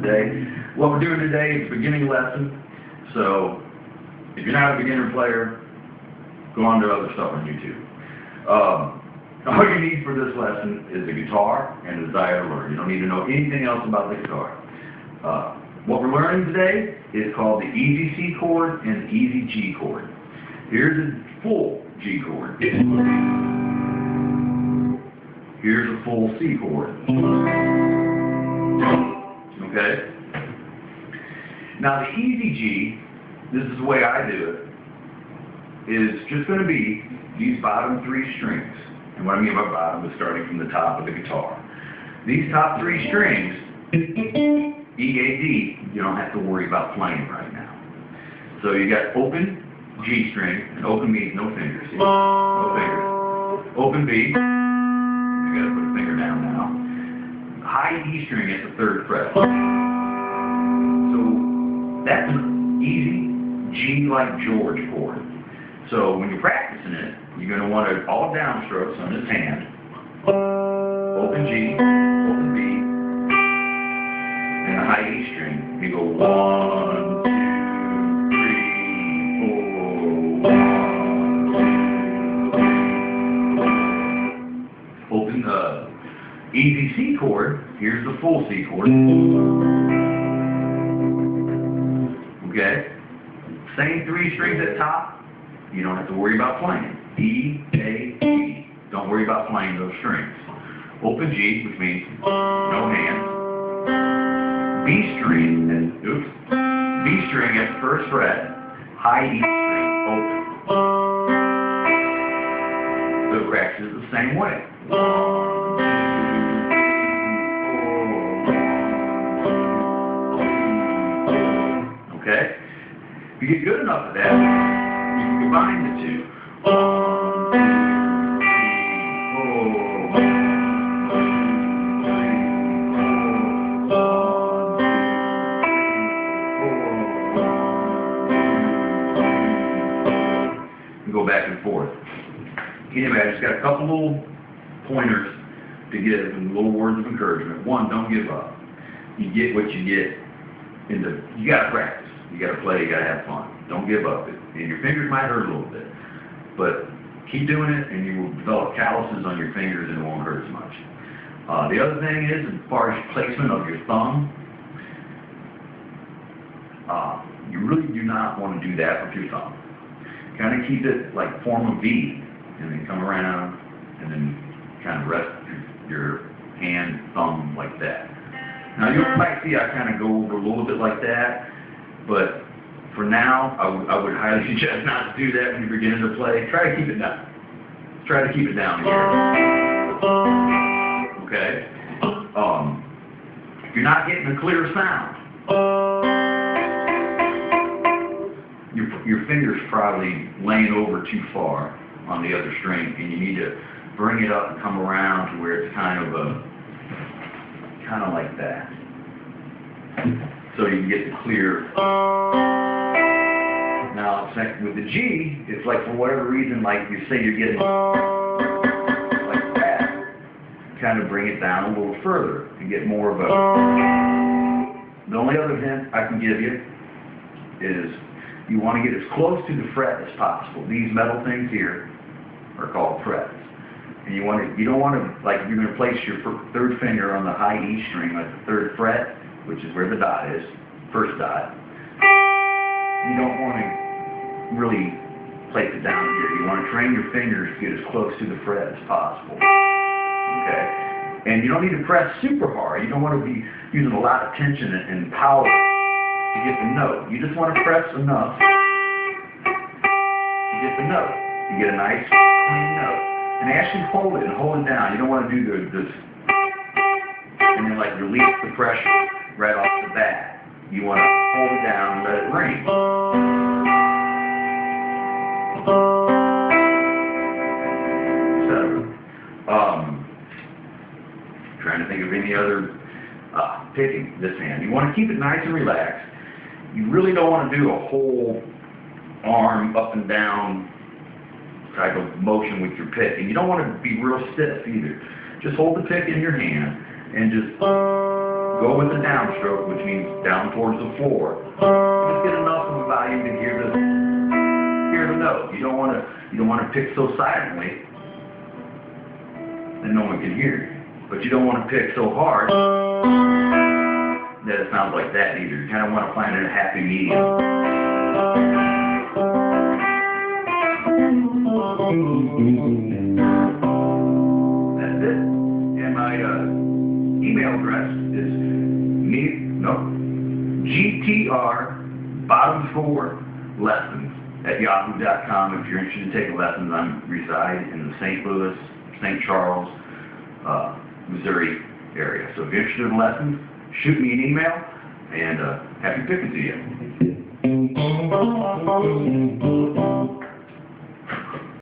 today. What we're doing today is a beginning lesson. So if you're not a beginner player, go on to other stuff on YouTube. All you need for this lesson is a guitar and a desire to learn. You don't need to know anything else about the guitar. What we're learning today is called the easy C chord and the easy G chord. Here's a full G chord. Here's a full C chord. Okay? Now the easy G, this is the way I do it, is just going to be these bottom three strings. And what I mean by bottom is starting from the top of the guitar. These top three strings, E, A, D, you don't have to worry about playing right now. So you got open G string, and open means no fingers. See? No fingers. Open B, you gotta put a finger down now. High E string at the 3rd fret. So that's an easy G like George chord. So when you're practicing it, you're going to want to all downstrokes on this hand. Open G, open B, and a high E string. You go 1, 2, 3, 4, 1, 2, 3. Open the easy C chord. Here's the full C chord. Okay? Same 3 strings at top. You don't have to worry about playing. E, A, G. Don't worry about playing those strings. Open G, which means no hand. B string, oops. B string at the 1st fret. High E string, open. So practice the same way. 1, 2, 3, 4. Okay? If you get good enough at that, you can combine the two. 1, 2, 3, 4. 1, 2, 3, 4. And go back and forth. Anyway, I just got a couple little pointers to give and little words of encouragement. One, don't give up. You get what you get. You got to practice. You got to play. You got to have fun. Don't give up. And your fingers might hurt a little bit, but keep doing it, and you will develop calluses on your fingers, and it won't hurt as much. The other thing is, as far as placement of your thumb, you really do not want to do that with your thumb. Kind of keep it like form a V, and then come around, and then kind of rest your hand, thumb like that. Now you might see I kind of go over a little bit like that, but for now, I would highly suggest not to do that when you're beginning to play. Try to keep it down. Try to keep it down here. Okay? If you're not getting a clear sound, your finger's probably laying over too far on the other string, and you need to bring it up and come around to where it's kind of like that. So you can get the clear. Now, with the G, it's like for whatever reason, like you say you're getting like that, kind of bring it down a little further and get more of a... The only other hint I can give you is you want to get as close to the fret as possible. These metal things here are called frets. And you don't want to, like if you're going to place your 3rd finger on the high E string, like the 3rd fret, which is where the dot is, 1st dot, you don't want to really place it down here. You want to train your fingers to get as close to the fret as possible. Okay? And you don't need to press super hard. You don't want to be using a lot of tension and power to get the note. You just want to press enough to get the note. You get a nice clean note. And actually hold it and hold it down. You don't want to do this and then like release the pressure right off the bat. You want to hold it down and let it ring. Trying to think of any other picking this hand. You want to keep it nice and relaxed. You really don't want to do a whole arm up and down type of motion with your pick. And you don't want to be real stiff either. Just hold the pick in your hand and just go with the downstroke, which means down towards the floor. Just get enough of a volume to hear the note. You don't want to pick so silently that no one can hear you. But you don't want to pick so hard that it sounds like that either. You kind of want to find a happy medium. That's it. And my email address is GTR-lessons@yahoo.com. If you're interested in taking lessons, I reside in the St. Louis, St. Charles, Missouri area. So if you're interested in lessons, shoot me an email, and happy picking to you.